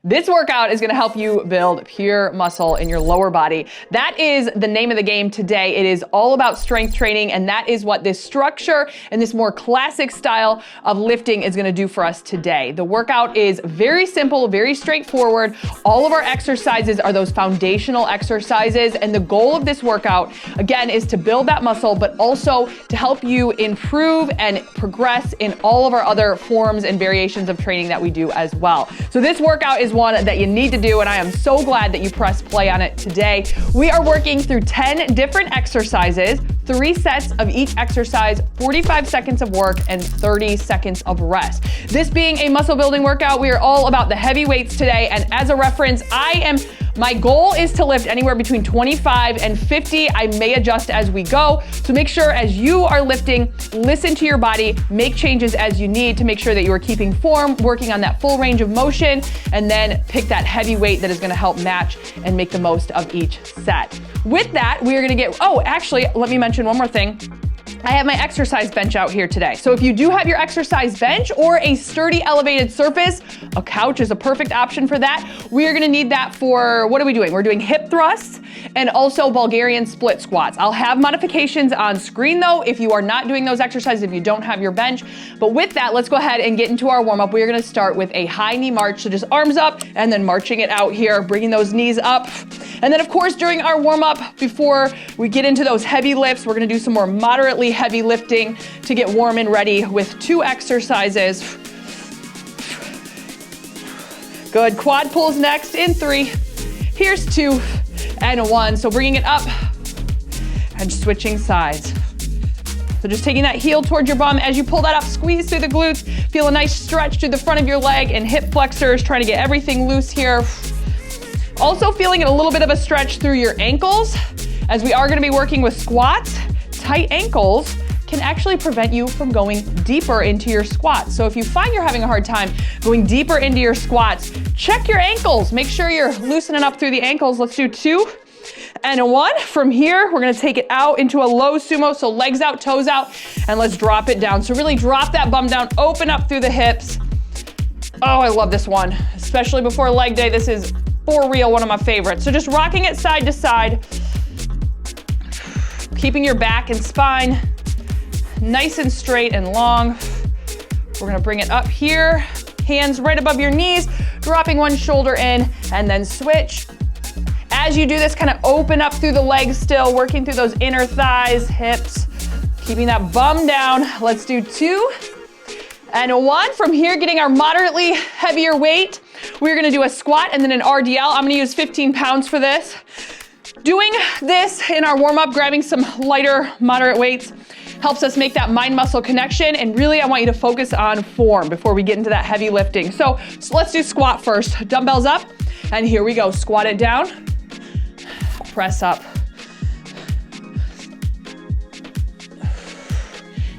This workout is gonna help you build pure muscle in your lower body. That is the name of the game today. It is all about strength training, and that is what this structure and this more classic style of lifting is gonna do for us today. The workout is very simple, very straightforward. All of our exercises are those foundational exercises, and the goal of this workout, again, is to build that muscle, but also to help you improve and progress in all of our other forms and variations of training that we do as well. So this workout is one that you need to do, and I am so glad that you pressed play on it today. We are working through 10 different exercises, 3 sets of each exercise, 45 seconds of work, and 30 seconds of rest. This being a muscle building workout, we are all about the heavy weights today, and as a reference, my goal is to lift anywhere between 25 and 50. I may adjust as we go. So make sure as you are lifting, listen to your body, make changes as you need to make sure that you are keeping form, working on that full range of motion, and then pick that heavy weight that is gonna help match and make the most of each set. With that, we are gonna actually, let me mention one more thing. I have my exercise bench out here today. So if you do have your exercise bench or a sturdy elevated surface, a couch is a perfect option for that. We are gonna need that for, what are we doing? We're doing hip thrusts and also Bulgarian split squats. I'll have modifications on screen though if you are not doing those exercises, if you don't have your bench. But with that, let's go ahead and get into our warm up. We are gonna start with a high knee march. So just arms up and then marching it out here, bringing those knees up. And then of course, during our warm up, before we get into those heavy lifts, we're gonna do some more moderately heavy lifting to get warm and ready with 2 exercises. Good, quad pulls next in 3. Here's 2 and 1. So bringing it up and switching sides. So just taking that heel towards your bum. As you pull that up, squeeze through the glutes. Feel a nice stretch through the front of your leg and hip flexors, trying to get everything loose here. Also feeling a little bit of a stretch through your ankles, as we are gonna be working with squats. Tight ankles can actually prevent you from going deeper into your squats. So if you find you're having a hard time going deeper into your squats, check your ankles. Make sure you're loosening up through the ankles. Let's do 2 and 1. From here, we're gonna take it out into a low sumo. So legs out, toes out, and let's drop it down. So really drop that bum down, open up through the hips. Oh, I love this one, especially before leg day. This is for real one of my favorites. So just rocking it side to side, keeping your back and spine nice and straight and long. We're gonna bring it up here, hands right above your knees, dropping one shoulder in, and then switch. As you do this, kind of open up through the legs still, working through those inner thighs, hips, keeping that bum down. Let's do 2 and 1. From here, getting our moderately heavier weight, we're gonna do a squat and then an RDL. I'm gonna use 15 pounds for this. Doing this in our warm-up, grabbing some lighter, moderate weights, helps us make that mind-muscle connection, and really I want you to focus on form before we get into that heavy lifting. So let's do squat first. Dumbbells up, and here we go. Squat it down, press up.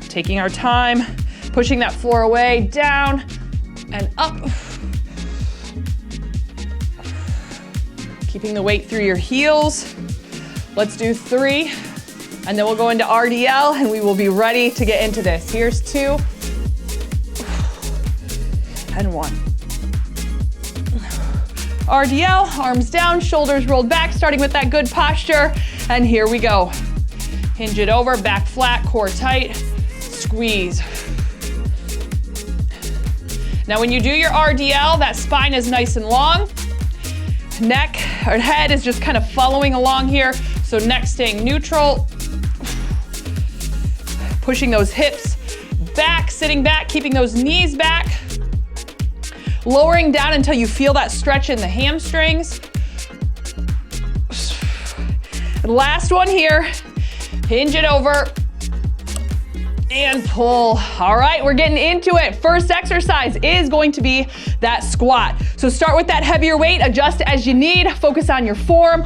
Taking our time, pushing that floor away, down and up. Keeping the weight through your heels. Let's do 3, and then we'll go into RDL, and we will be ready to get into this. Here's 2 and 1. RDL, arms down, shoulders rolled back, starting with that good posture, and here we go. Hinge it over, back flat, core tight, squeeze. Now when you do your RDL, that spine is nice and long. Neck or head is just kind of following along here. So neck staying neutral. Pushing those hips back, sitting back, keeping those knees back. Lowering down until you feel that stretch in the hamstrings. Last one here. Hinge it over and pull. All right, we're getting into it. First exercise is going to be that squat. So start with that heavier weight, adjust as you need, focus on your form.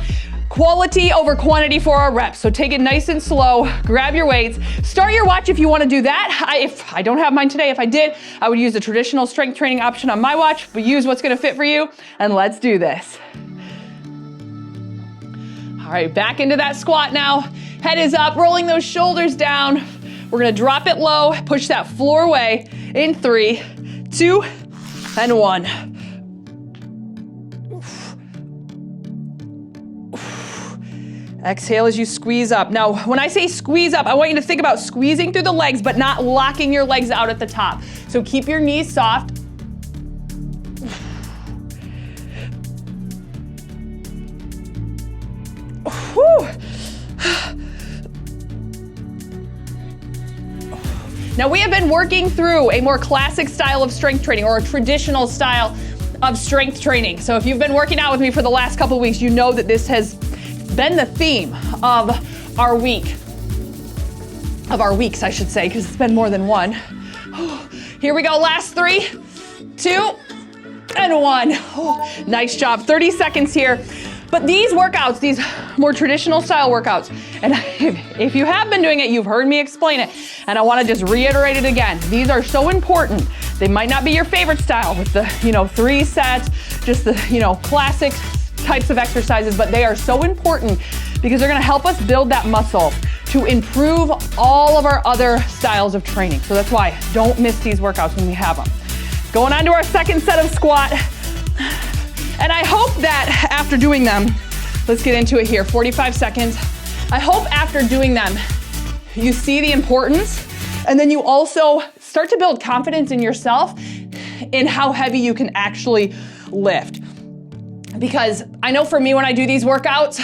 Quality over quantity for our reps. So take it nice and slow, grab your weights, start your watch if you want to do that. If I don't have mine today, if I did, I would use the traditional strength training option on my watch, but use what's going to fit for you, and let's do this. All right, back into that squat now. Head is up, rolling those shoulders down. We're gonna drop it low, push that floor away in 3, 2, and 1. Exhale as you squeeze up. Now, when I say squeeze up, I want you to think about squeezing through the legs, but not locking your legs out at the top. So keep your knees soft. Whew. Now, we have been working through a more classic style of strength training, or a traditional style of strength training. So if you've been working out with me for the last couple of weeks, you know that this has been the theme of our week. Of our weeks, I should say, because it's been more than one. Here we go, last 3, 2, and 1. Oh, nice job, 30 seconds here. But these workouts, these more traditional style workouts, and if you have been doing it, you've heard me explain it, and I want to just reiterate it again. These are so important. They might not be your favorite style with the, 3 sets, just the, classic types of exercises, but they are so important because they're going to help us build that muscle to improve all of our other styles of training. So that's why don't miss these workouts when we have them. Going on to our second set of squat. And I hope that after doing them, let's get into it here, 45 seconds. I hope after doing them, you see the importance, and then you also start to build confidence in yourself in how heavy you can actually lift. Because I know for me, when I do these workouts,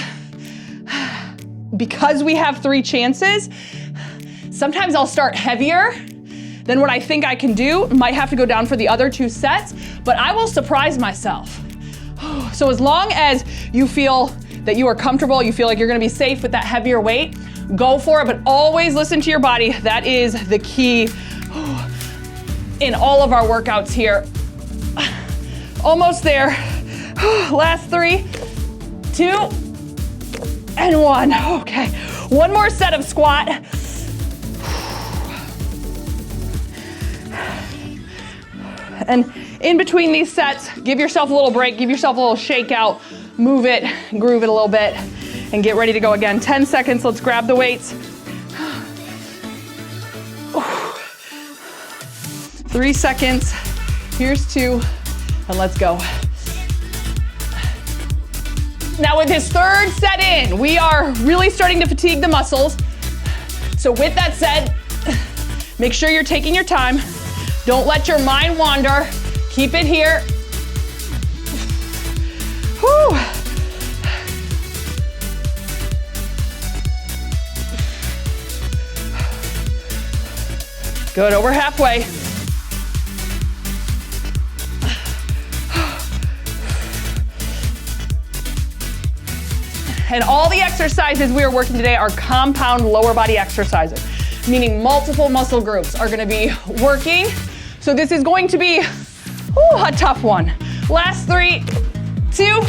because we have 3 chances, sometimes I'll start heavier than what I think I can do. Might have to go down for the other 2 sets, but I will surprise myself. So as long as you feel that you are comfortable, you feel like you're gonna be safe with that heavier weight, go for it, but always listen to your body. That is the key in all of our workouts here. Almost there. Last 3, 2, and 1. Okay, one more set of squat. And in between these sets, give yourself a little break, give yourself a little shakeout, move it, groove it a little bit, and get ready to go again. 10 seconds, let's grab the weights. 3 seconds, here's 2, and let's go. Now with this third set in, we are really starting to fatigue the muscles. So with that said, make sure you're taking your time. Don't let your mind wander. Keep it here. Whew. Good, over halfway. And all the exercises we are working today are compound lower body exercises, meaning multiple muscle groups are gonna be working. So this is going to be a tough one. Last 3, 2,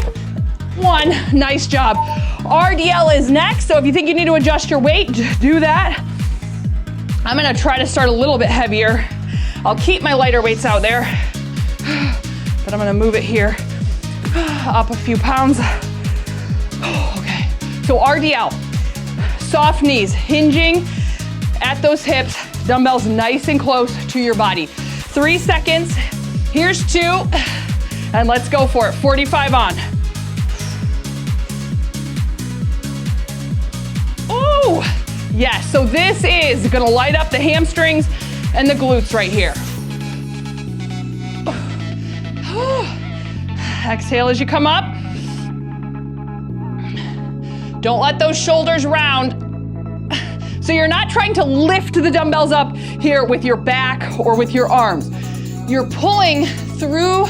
1. Nice job. RDL is next, so if you think you need to adjust your weight, just do that. I'm gonna try to start a little bit heavier. I'll keep my lighter weights out there, but I'm gonna move it here up a few pounds. Okay, so RDL, soft knees, hinging at those hips, dumbbells nice and close to your body. 3 seconds, here's 2, and let's go for it, 45 on. Ooh, yes, so this is gonna light up the hamstrings and the glutes right here. Exhale as you come up. Don't let those shoulders round. So you're not trying to lift the dumbbells up here with your back or with your arms. You're pulling through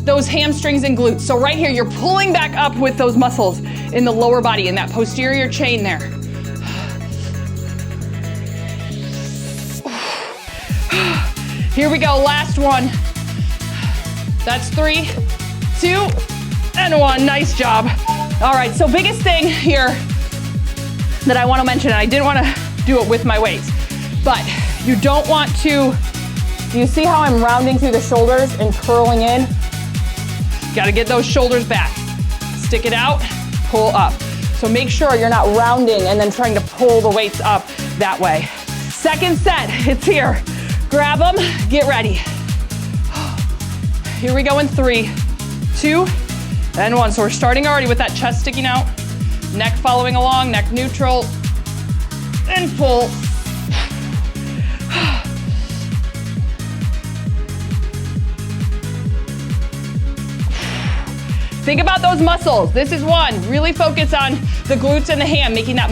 those hamstrings and glutes. So right here, you're pulling back up with those muscles in the lower body, in that posterior chain there. Here we go, last one. That's 3, 2, and 1. Nice job. All right, so biggest thing here that I want to mention, and I didn't want to do it with my weights, but you don't want to, do you see how I'm rounding through the shoulders and curling in? Got to get those shoulders back. Stick it out, pull up. So make sure you're not rounding and then trying to pull the weights up that way. Second set, it's here. Grab them, get ready. Here we go in 3, 2, and 1. So we're starting already with that chest sticking out. Neck following along, neck neutral, and pull. Think about those muscles. This is one. Really focus on the glutes and the ham, making that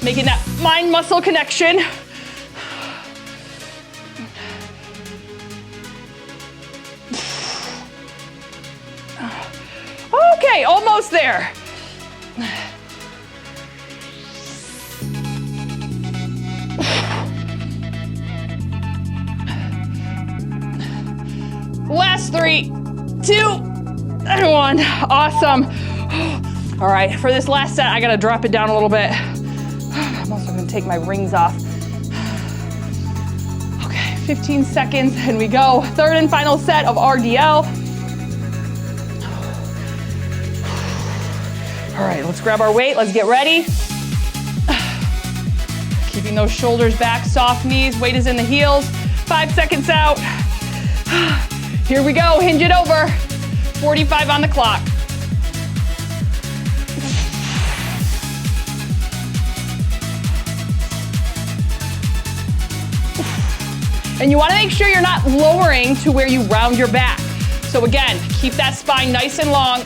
making that mind-muscle connection. Okay, almost there. Last 3, 2, and 1. Awesome. All right, for this last set, I gotta drop it down a little bit. I'm also gonna take my rings off. Okay, 15 seconds, and we go. Third and final set of RDL. All right, let's grab our weight, let's get ready. Keeping those shoulders back, soft knees, weight is in the heels. 5 seconds out. Here we go, hinge it over. 45 on the clock. And you want to make sure you're not lowering to where you round your back. So again, keep that spine nice and long.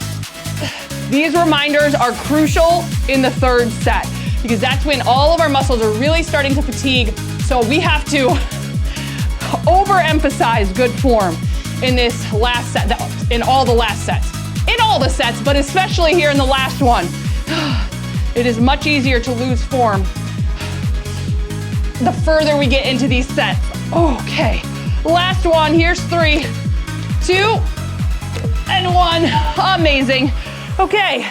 These reminders are crucial in the third set because that's when all of our muscles are really starting to fatigue. So we have to overemphasize good form in this last set, in all the last sets. In all the sets, but especially here in the last one. It is much easier to lose form the further we get into these sets. Okay, last one, here's 3, 2, and 1. Amazing. Okay,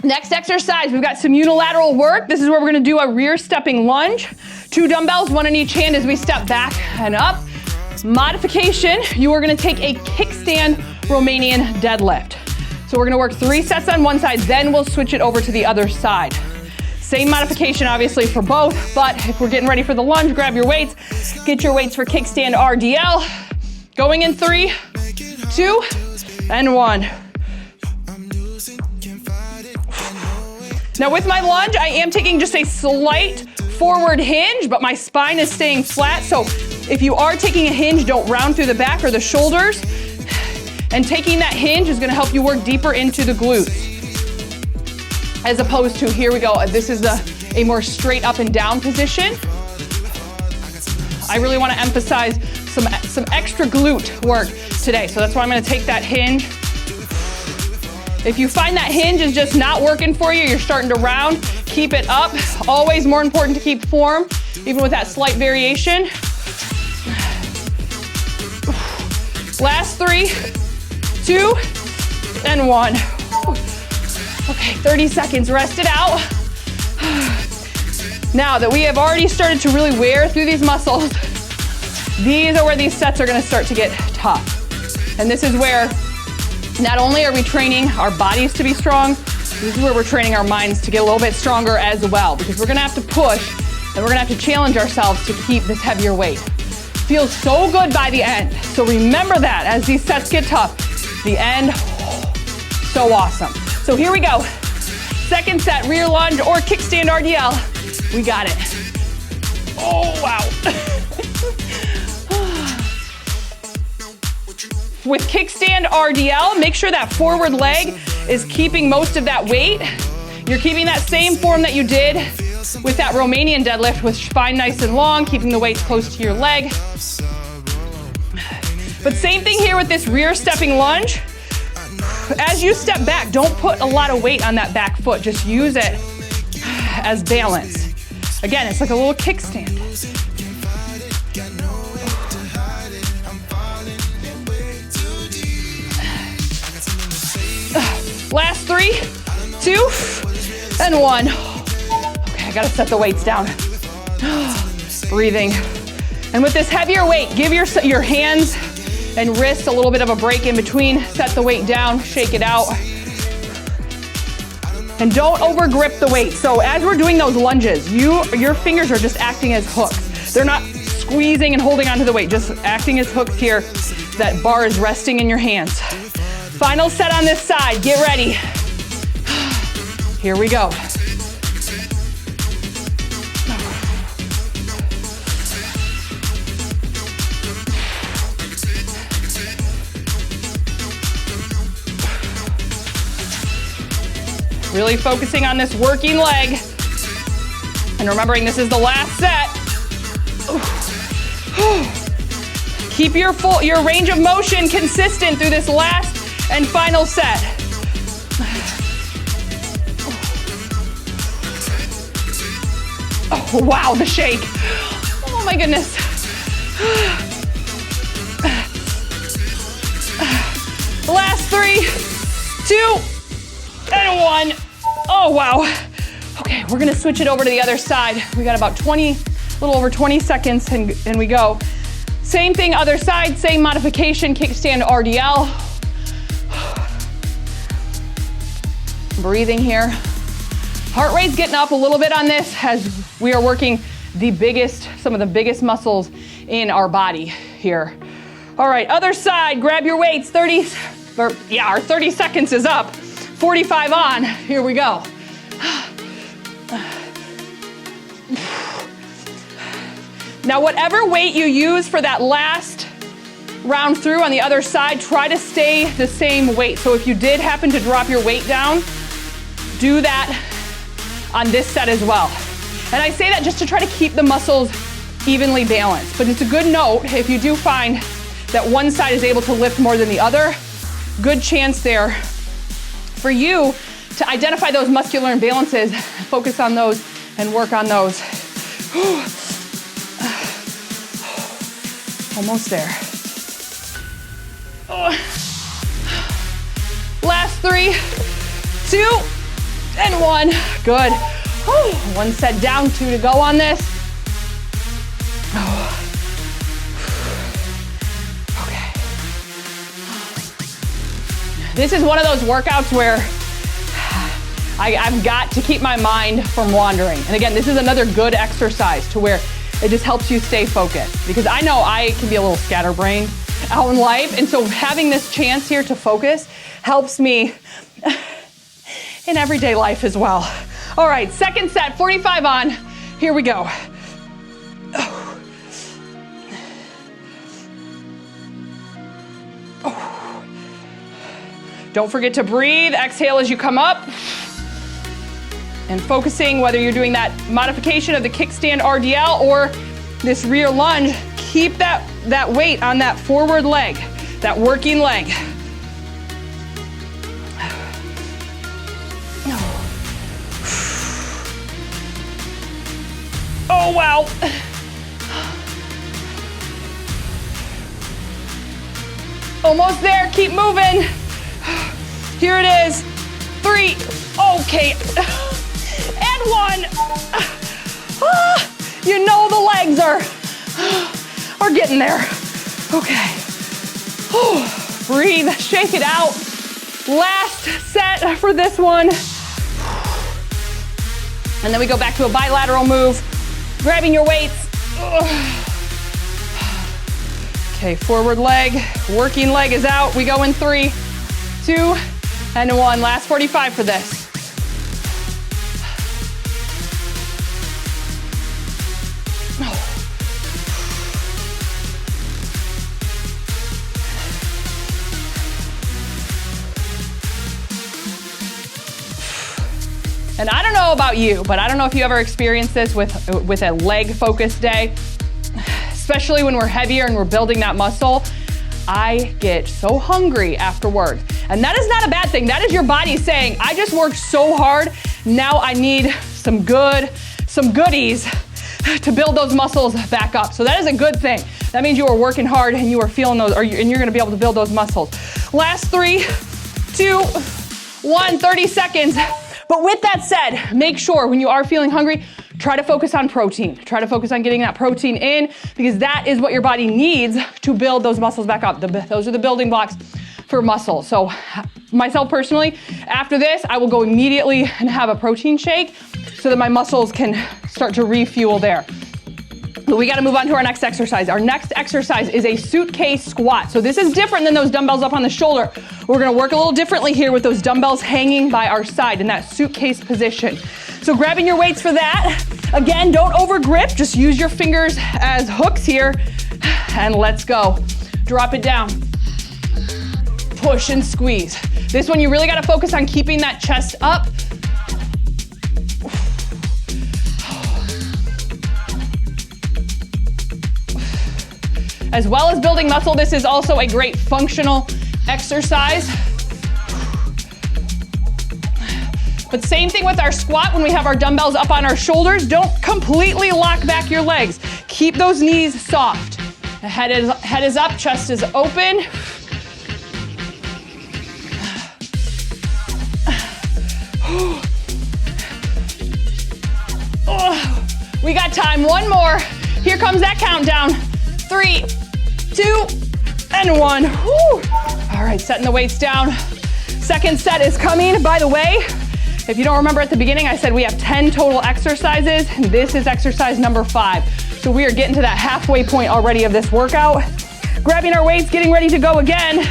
next exercise, we've got some unilateral work. This is where we're gonna do a rear stepping lunge. 2 dumbbells, 1 in each hand as we step back and up. Modification, you are gonna take a kickstand Romanian deadlift. So we're gonna work 3 sets on one side, then we'll switch it over to the other side. Same modification obviously for both, but if we're getting ready for the lunge, grab your weights, get your weights for kickstand RDL. Going in 3, 2, and 1. Now with my lunge, I am taking just a slight forward hinge, but my spine is staying flat. So if you are taking a hinge, don't round through the back or the shoulders. And taking that hinge is gonna help you work deeper into the glutes. As opposed to, here we go, this is a more straight up and down position. I really wanna emphasize some extra glute work today. So that's why I'm gonna take that hinge. If you find that hinge is just not working for you, you're starting to round, keep it up. Always more important to keep form, even with that slight variation. Last 3, 2, and 1. Okay, 30 seconds, rest it out. Now that we have already started to really wear through these muscles, these are where these sets are gonna start to get tough. And this is where not only are we training our bodies to be strong, this is where we're training our minds to get a little bit stronger as well, because we're gonna have to push and we're gonna have to challenge ourselves to keep this heavier weight. Feels so good by the end. So remember that as these sets get tough, the end, so awesome. So here we go. Second set, rear lunge or kickstand RDL. We got it. Oh, wow. With kickstand RDL, make sure that forward leg is keeping most of that weight. You're keeping that same form that you did with that Romanian deadlift with spine nice and long, keeping the weights close to your leg. But same thing here with this rear stepping lunge. As you step back, don't put a lot of weight on that back foot. Just use it as balance. Again, it's like a little kickstand. Last 3, 2, and 1. Okay, I gotta set the weights down. Breathing. And with this heavier weight, give your hands and wrists a little bit of a break in between. Set the weight down, shake it out. And don't over grip the weight. So as we're doing those lunges, your fingers are just acting as hooks. They're not squeezing and holding onto the weight, just acting as hooks here. That bar is resting in your hands. Final set on this side, get ready. Here we go. Really focusing on this working leg. And remembering this is the last set. Keep your range of motion consistent through this last and final set. Oh, wow, the shake. Oh my goodness. Last 3, 2, and 1. Oh, wow. Okay, we're gonna switch it over to the other side. We got about 20, a little over 20 seconds and we go. Same thing, other side, same modification, kickstand RDL. Breathing here. Heart rate's getting up a little bit on this as we are working some of the biggest muscles in our body here. All right, other side, grab your weights, our 30 seconds is up. 45 on, here we go. Now, whatever weight you use for that last round through on the other side, try to stay the same weight. So if you did happen to drop your weight down, do that on this set as well. And I say that just to try to keep the muscles evenly balanced. But it's a good note if you do find that one side is able to lift more than the other, good chance there for you to identify those muscular imbalances, focus on those and work on those. Almost there. Last 3, 2, and 1. Good. One set down, 2 to go on this. Okay. This is one of those workouts where I've got to keep my mind from wandering. And again, this is another good exercise to where it just helps you stay focused, because I know I can be a little scatterbrained out in life. And so having this chance here to focus helps me in everyday life as well. All right, second set, 45 on. Here we go. Don't forget to breathe. Exhale as you come up. And focusing, whether you're doing that modification of the kickstand RDL or this rear lunge, keep that weight on that forward leg, that working leg. Oh, wow. Almost there, keep moving. Here it is, 3, okay. And 1. You know the legs are getting there. Okay. Breathe, shake it out. Last set for this one. And then we go back to a bilateral move, grabbing your weights. Okay, forward leg, working leg is out. We go in 3, 2, and 1. Last 45 for this. And I don't know about you, but I don't know if you ever experienced this with a leg focused day, especially when we're heavier and we're building that muscle. I get so hungry afterwards. And that is not a bad thing. That is your body saying, I just worked so hard. Now I need some goodies to build those muscles back up. So that is a good thing. That means you are working hard and you are feeling those, and you're gonna be able to build those muscles. Last 3, 2, 1, 30 seconds. But with that said, make sure when you are feeling hungry, try to focus on protein. Try to focus on getting that protein in, because that is what your body needs to build those muscles back up. Those are the building blocks for muscle. So myself personally, after this, I will go immediately and have a protein shake so that my muscles can start to refuel there. But we gotta move on to our next exercise. Our next exercise is a suitcase squat. So this is different than those dumbbells up on the shoulder. We're gonna work a little differently here with those dumbbells hanging by our side in that suitcase position. So grabbing your weights for that. Again, don't over grip, just use your fingers as hooks here. And let's go. Drop it down. Push and squeeze. This one you really gotta focus on keeping that chest up. As well as building muscle, this is also a great functional exercise. But same thing with our squat when we have our dumbbells up on our shoulders. Don't completely lock back your legs. Keep those knees soft. The head is up, chest is open. We got time, one more. Here comes that countdown. 3, 2, and 1. Whew. All right, setting the weights down. Second set is coming. By the way, if you don't remember at the beginning, I said we have 10 total exercises, and this is exercise number 5. So we are getting to that halfway point already of this workout. Grabbing our weights, getting ready to go again.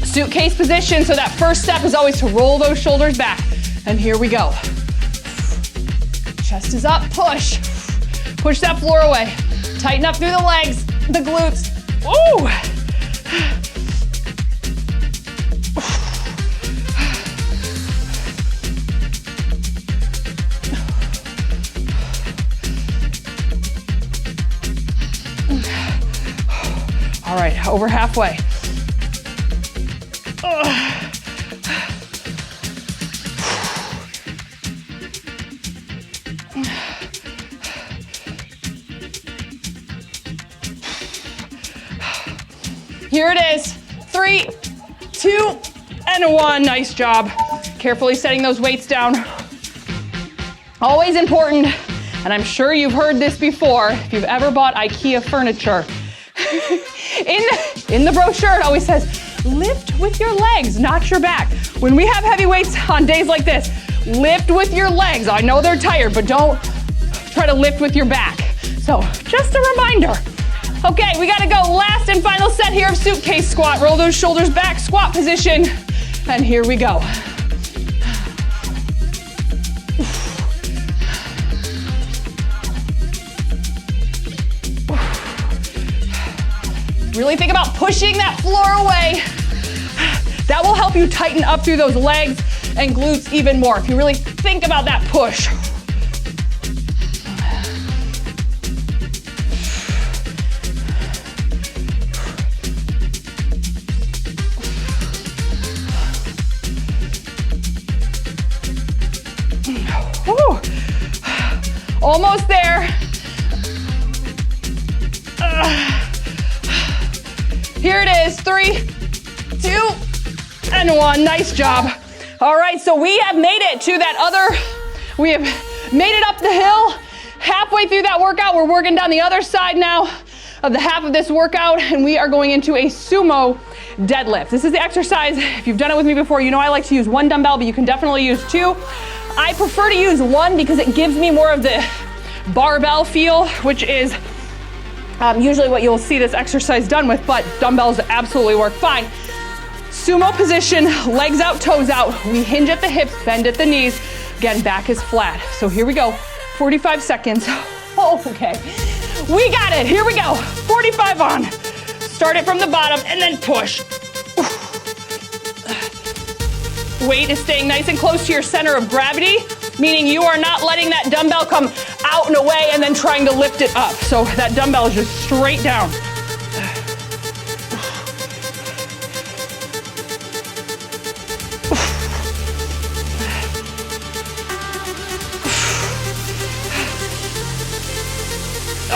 Suitcase position, so that first step is always to roll those shoulders back. And here we go. Chest is up, push. Push that floor away. Tighten up through the legs, the glutes. Ooh! All right, over halfway. Here it is. 3, 2, and 1. Nice job. Carefully setting those weights down. Always important, and I'm sure you've heard this before, if you've ever bought IKEA furniture. In the brochure, it always says, lift with your legs, not your back. When we have heavy weights on days like this, lift with your legs. I know they're tired, but don't try to lift with your back. So just a reminder. Okay, we gotta go. Last and final set here of suitcase squat. Roll those shoulders back, squat position. And here we go. Really think about pushing that floor away. That will help you tighten up through those legs and glutes even more. If you really think about that push. Whew. Almost there. Here it is, 3, 2, and 1. Nice job. All right, so we have made it to that we have made it up the hill. Halfway through that workout, we're working down the other side now of the half of this workout, and we are going into a sumo deadlift. This is the exercise, if you've done it with me before, you know I like to use 1 dumbbell, but you can definitely use 2. I prefer to use 1 because it gives me more of the barbell feel, which is usually what you'll see this exercise done with, but dumbbells absolutely work fine. Sumo position, legs out, toes out. We hinge at the hips, bend at the knees. Again, back is flat. So here we go, 45 seconds. Oh, okay. We got it, here we go. 45 on. Start it from the bottom and then push. Weight is staying nice and close to your center of gravity, meaning you are not letting that dumbbell come out and away and then trying to lift it up. So that dumbbell is just straight down.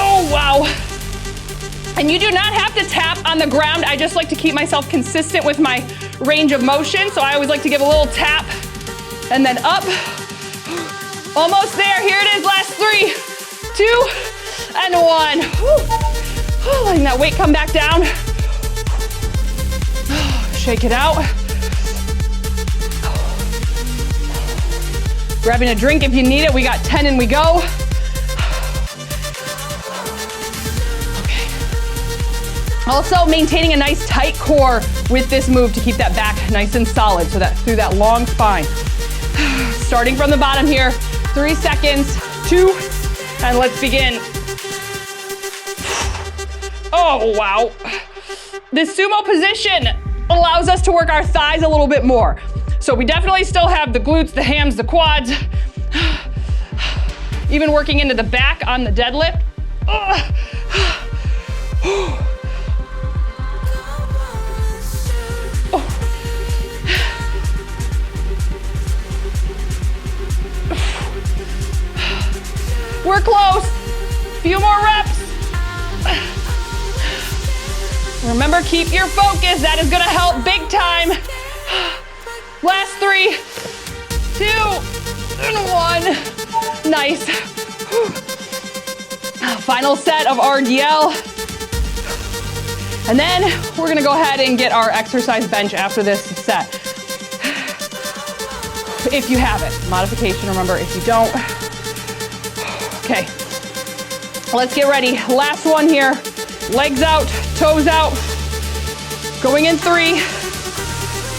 Oh, wow. And you do not have to tap on the ground. I just like to keep myself consistent with my range of motion. So I always like to give a little tap and then up. Almost there, here it is, last 3, 2, and 1. Whew. Letting that weight come back down. Shake it out. Grabbing a drink if you need it. We got 10 and we go. Also maintaining a nice tight core with this move to keep that back nice and solid, so that through that long spine. Starting from the bottom here, 3 seconds, 2, and let's begin. Oh, wow. This sumo position allows us to work our thighs a little bit more. So we definitely still have the glutes, the hams, the quads, even working into the back on the deadlift. We're close. Few more reps. Remember, keep your focus. That is gonna help big time. Last 3, 2, and 1. Nice. Final set of RDL. And then we're gonna go ahead and get our exercise bench after this set. If you have it. Modification, remember, if you don't. Okay, let's get ready. Last one here. Legs out, toes out. Going in 3,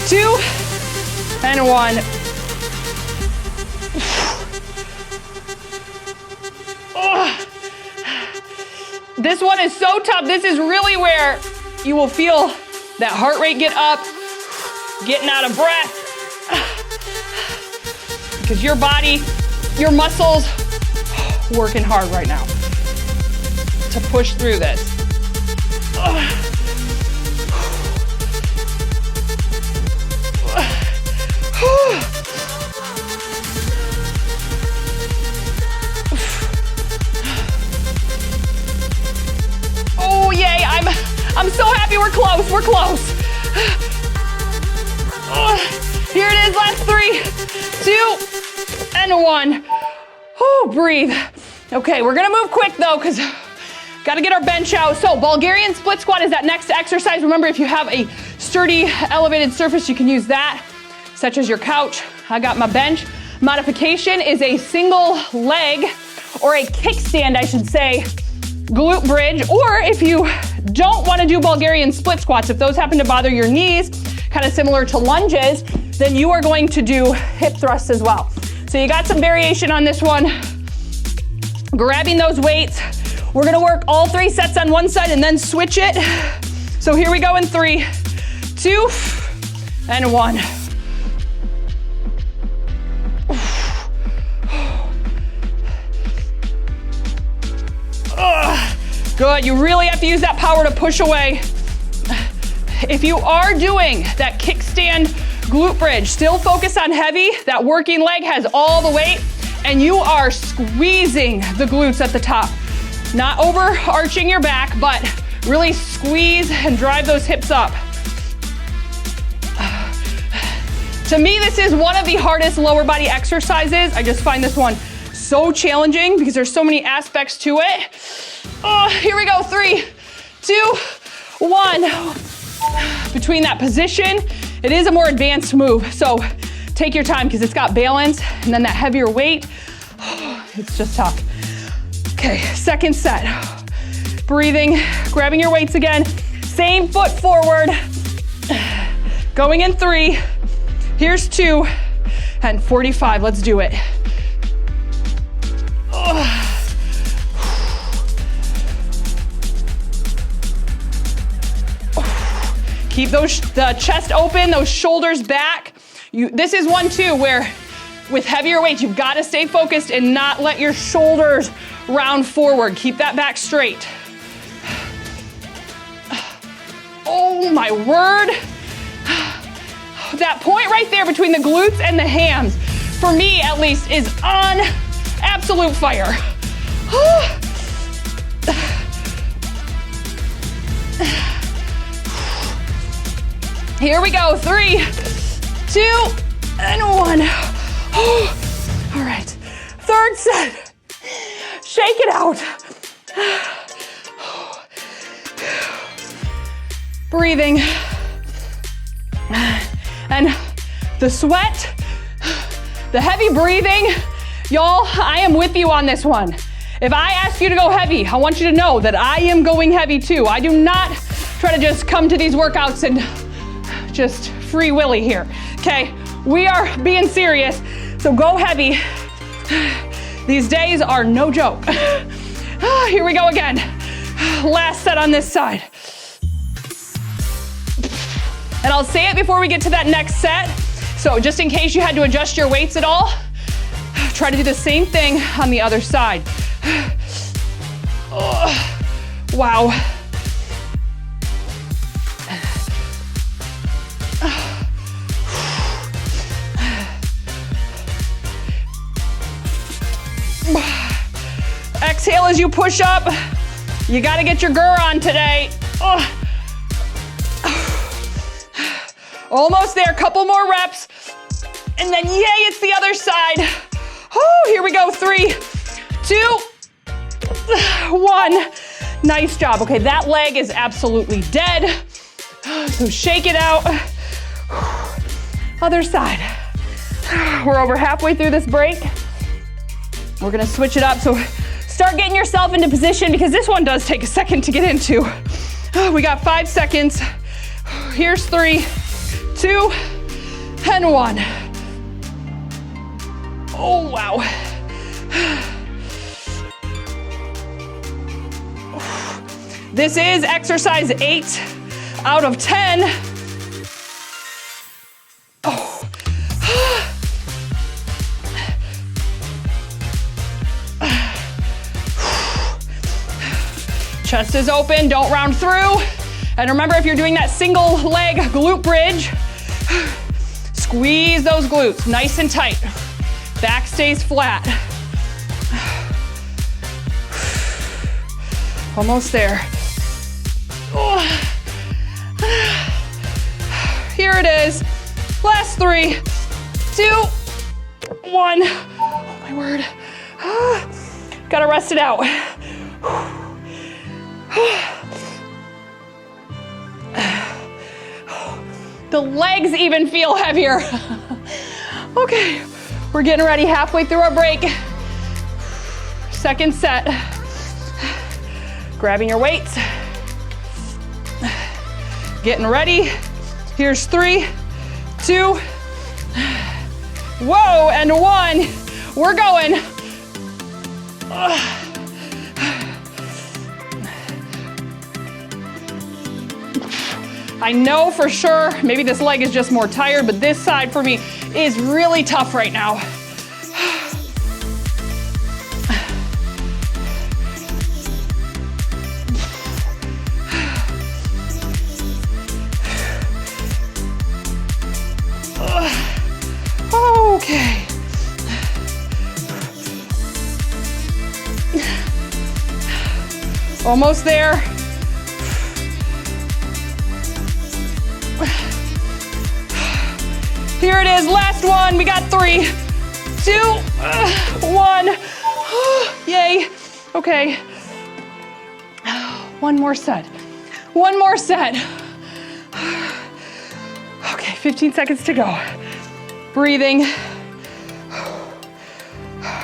2, and 1. This one is so tough. This is really where you will feel that heart rate get up, getting out of breath. Because your body, your muscles, working hard right now to push through this. Oh yay, I'm so happy we're close, we're close. Here it is, last 3, 2, and 1. Oh, breathe. Okay, we're gonna move quick though, because gotta get our bench out. So Bulgarian split squat is that next exercise. Remember, if you have a sturdy elevated surface, you can use that, such as your couch. I got my bench. Modification is a single leg, or a kickstand, I should say, glute bridge. Or if you don't wanna do Bulgarian split squats, if those happen to bother your knees, kind of similar to lunges, then you are going to do hip thrusts as well. So you got some variation on this one. Grabbing those weights. We're gonna work all 3 sets on one side and then switch it. So here we go in 3, 2, and 1. Good, you really have to use that power to push away. If you are doing that kickstand glute bridge, still focus on heavy. That working leg has all the weight, and you are squeezing the glutes at the top. Not overarching your back, but really squeeze and drive those hips up. To me, this is one of the hardest lower body exercises. I just find this one so challenging because there's so many aspects to it. Oh, here we go, 3, 2, 1. Between that position, it is a more advanced move, so take your time because it's got balance, and then that heavier weight, it's just tough. Okay, second set. Breathing, grabbing your weights again. Same foot forward. Going in 3. Here's 2, and 45, let's do it. Keep the chest open, those shoulders back. This is one too where with heavier weights, you've got to stay focused and not let your shoulders round forward. Keep that back straight. Oh my word. That point right there between the glutes and the hams, for me at least, is on absolute fire. Here we go, 3, 2, and 1. All right, third set. Shake it out. Breathing. And the sweat, the heavy breathing, y'all, I am with you on this one. If I ask you to go heavy, I want you to know that I am going heavy too. I do not try to just come to these workouts and just free willy here. Okay, we are being serious, so go heavy. These days are no joke. Here we go again. Last set on this side. And I'll say it before we get to that next set. So just in case you had to adjust your weights at all, try to do the same thing on the other side. Wow. Exhale as you push up. You gotta get your GUR on today. Almost there, couple more reps. And then yay, it's the other side. Oh, here we go, 3, 2, 1. Nice job. Okay, that leg is absolutely dead. So shake it out. Other side. We're over halfway through this break. We're gonna switch it up. So start getting yourself into position because this one does take a second to get into. We got 5 seconds. Here's 3, 2, and 1. Oh, wow. This is exercise 8 out of 10. Oh. Chest is open, don't round through. And remember, if you're doing that single leg glute bridge, squeeze those glutes nice and tight. Back stays flat. Almost there. Here it is. Last 3, 2, 1. Oh my word. Gotta rest it out. The legs even feel heavier. Okay, we're getting ready, halfway through our break. Second set. Grabbing your weights. Getting ready. Here's 3, 2, whoa, and 1. We're going. I know for sure, maybe this leg is just more tired, but this side for me is really tough right now. Okay. Almost there. Here it is, last one. We got 3, 2, 1. Yay. Okay. One more set. One more set. Okay, 15 seconds to go. Breathing.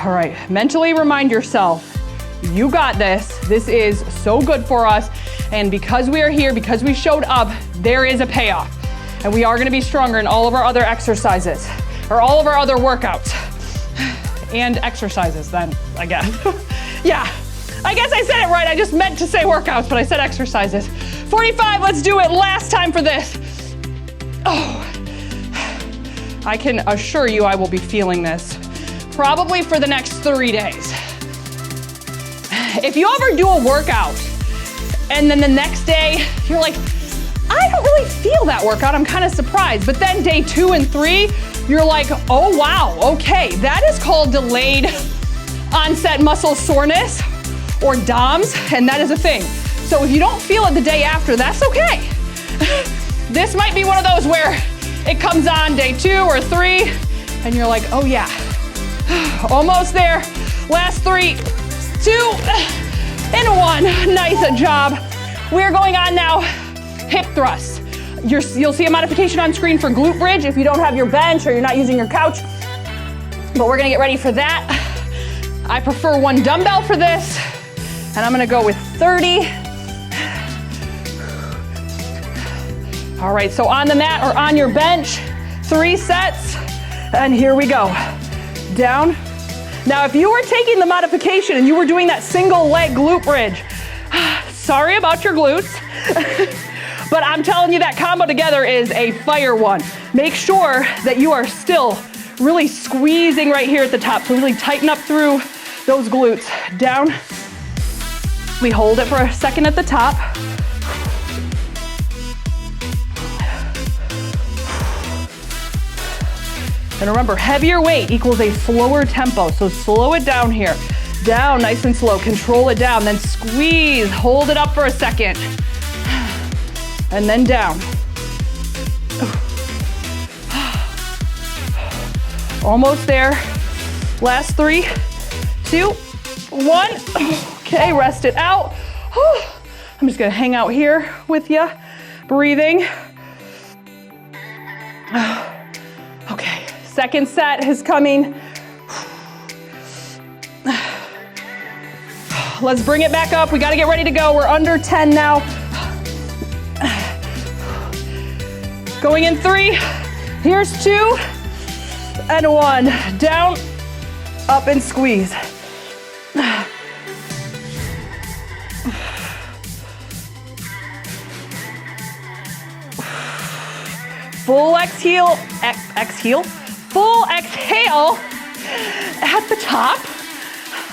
All right, mentally remind yourself, you got this. This is so good for us. And because we are here, because we showed up, there is a payoff. And we are gonna be stronger in all of our other exercises, or all of our other workouts. And exercises then, I guess. Yeah, I guess I said it right. I just meant to say workouts, but I said exercises. 45, let's do it. Last time for this. Oh, I can assure you I will be feeling this probably for the next 3 days. If you ever do a workout and then the next day you're like, I don't really feel that workout, I'm kind of surprised. But then day 2 and 3, you're like, oh wow, okay, that is called delayed onset muscle soreness or DOMS, and that is a thing. So if you don't feel it the day after, that's okay. This might be one of those where it comes on day 2 or 3, and you're like, oh yeah, almost there. Last 3, 2, and 1. Nice job. We're going on now. Hip thrusts. You'll see a modification on screen for glute bridge if you don't have your bench or you're not using your couch. But we're gonna get ready for that. I prefer 1 dumbbell for this. And I'm gonna go with 30, All right, so on the mat or on your bench, 3 sets, and here we go. Down. Now, if you were taking the modification and you were doing that single leg glute bridge, sorry about your glutes, but I'm telling you that combo together is a fire one. Make sure that you are still really squeezing right here at the top, so really tighten up through those glutes. Down. We hold it for a second at the top. And remember, heavier weight equals a slower tempo, so slow it down here. Down, nice and slow, control it down, then squeeze, hold it up for a second. And then down. Almost there. Last 3, 2, 1. Okay, rest it out. I'm just gonna hang out here with you, breathing. Okay, second set is coming. Let's bring it back up. We gotta get ready to go. We're under 10 now. Going in 3, here's 2, and 1. Down, up and squeeze. Full exhale, full exhale at the top.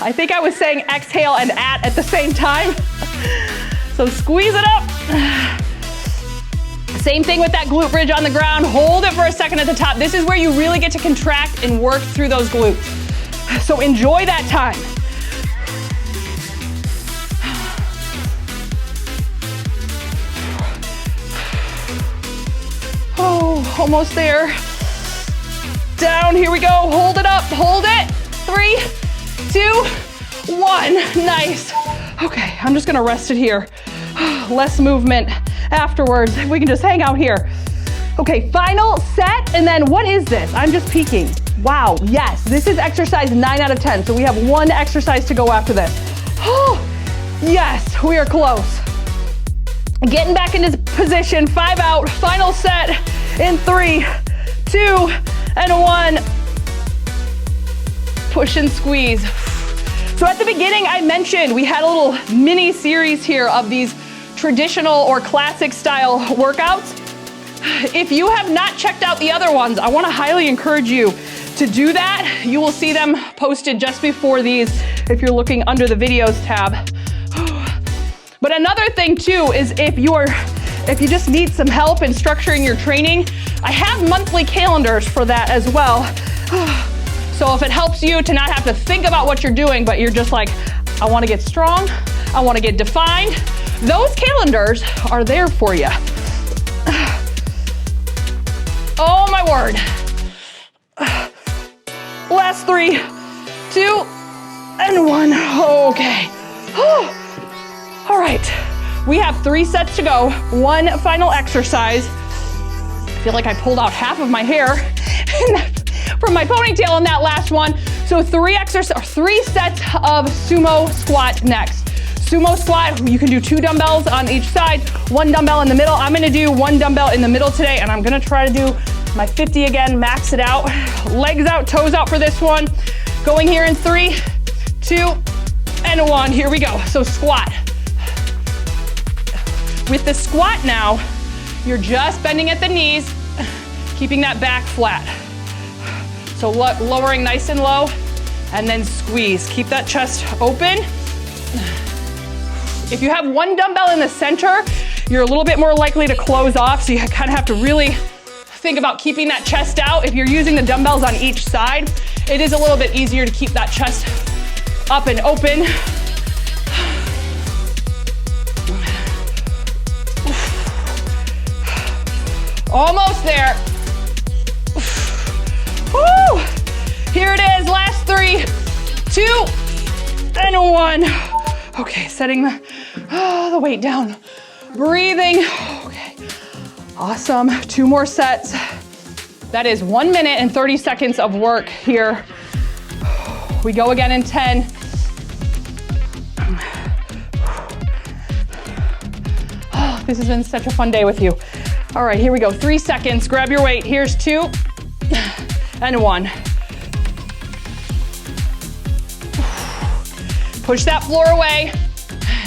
I think I was saying exhale and at the same time. So squeeze it up. Same thing with that glute bridge on the ground. Hold it for a second at the top. This is where you really get to contract and work through those glutes. So enjoy that time. Oh, almost there. Down, here we go. Hold it up, hold it. 3, 2, 1. Nice. Okay, I'm just gonna rest it here. Less movement afterwards. We can just hang out here. Okay, final set, and then what is this? I'm just peeking. Wow, yes, this is exercise 9 out of 10. So we have 1 exercise to go after this. Oh, yes, we are close. Getting back into position, 5 out, final set in 3, 2, and 1. Push and squeeze. So at the beginning, I mentioned we had a little mini series here of these traditional or classic style workouts. If you have not checked out the other ones, I want to highly encourage you to do that. You will see them posted just before these if you're looking under the videos tab. But another thing too is if you just need some help in structuring your training, I have monthly calendars for that as well. So if it helps you to not have to think about what you're doing, but you're just like, I want to get strong, I want to get defined, those calendars are there for you. Oh my word. Last 3, 2, and 1. Okay. All right. We have 3 sets to go. 1 final exercise. I feel like I pulled out half of my hair from my ponytail in that last one. So 3 sets of sumo squat next. Sumo squat, you can do 2 dumbbells on each side, 1 dumbbell in the middle. I'm gonna do 1 dumbbell in the middle today, and I'm gonna try to do my 50 again, max it out. Legs out, toes out for this one. Going here in 3, 2, and 1. Here we go. So squat. With the squat now, you're just bending at the knees, keeping that back flat. So lowering nice and low, and then squeeze. Keep that chest open. If you have 1 dumbbell in the center, you're a little bit more likely to close off, so you kind of have to really think about keeping that chest out. If you're using the dumbbells on each side, it is a little bit easier to keep that chest up and open. Almost there. Woo! Here it is, last 3, 2, and 1. Okay, setting the weight down. Breathing. Okay, awesome. 2 more sets. That is 1 minute and 30 seconds of work here. We go again in 10. Oh, this has been such a fun day with you. All right, here we go. 3 seconds. Grab your weight. Here's 2 and 1. Push that floor away.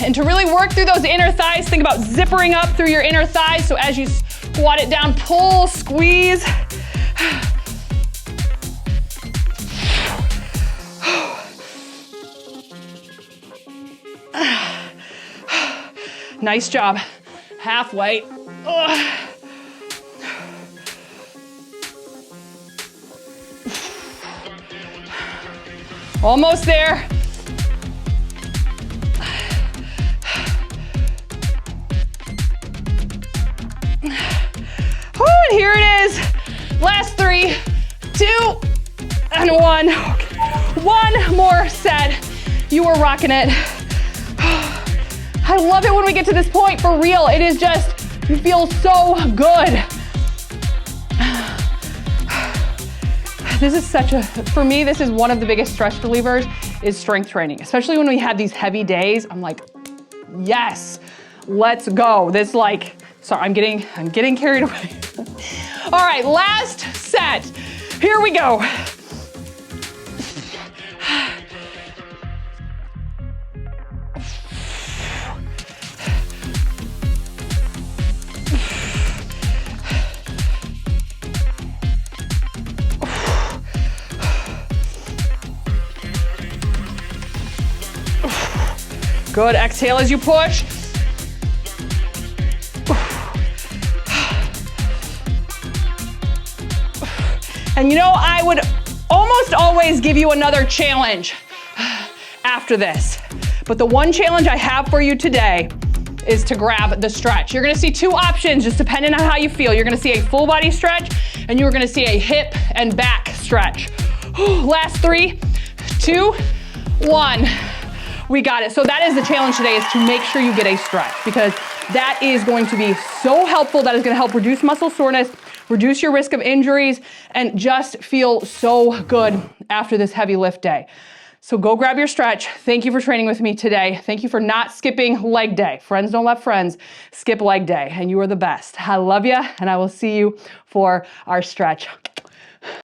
And to really work through those inner thighs, think about zippering up through your inner thighs. So as you squat it down, pull, squeeze. Nice job. Halfway. Almost there. Oh, and here it is. Last 3, 2, and 1. Okay. 1 more set. You are rocking it. I love it when we get to this point, for real. It is just, you feel so good. This is such a, for me, this is one of the biggest stress relievers is strength training, especially when we have these heavy days. I'm like, yes, let's go. This like, sorry, I'm getting carried away. All right, last set. Here we go. Good, exhale as you push. And you know, I would almost always give you another challenge after this. But the one challenge I have for you today is to grab the stretch. You're gonna see 2 options, just depending on how you feel. You're gonna see a full body stretch, and you're gonna see a hip and back stretch. Last 3, 2, 1. We got it. So that is the challenge today, is to make sure you get a stretch, because that is going to be so helpful. That is going to help reduce muscle soreness, reduce your risk of injuries, and just feel so good after this heavy lift day. So go grab your stretch. Thank you for training with me today. Thank you for not skipping leg day. Friends don't let friends skip leg day, and you are the best. I love you, and I will see you for our stretch.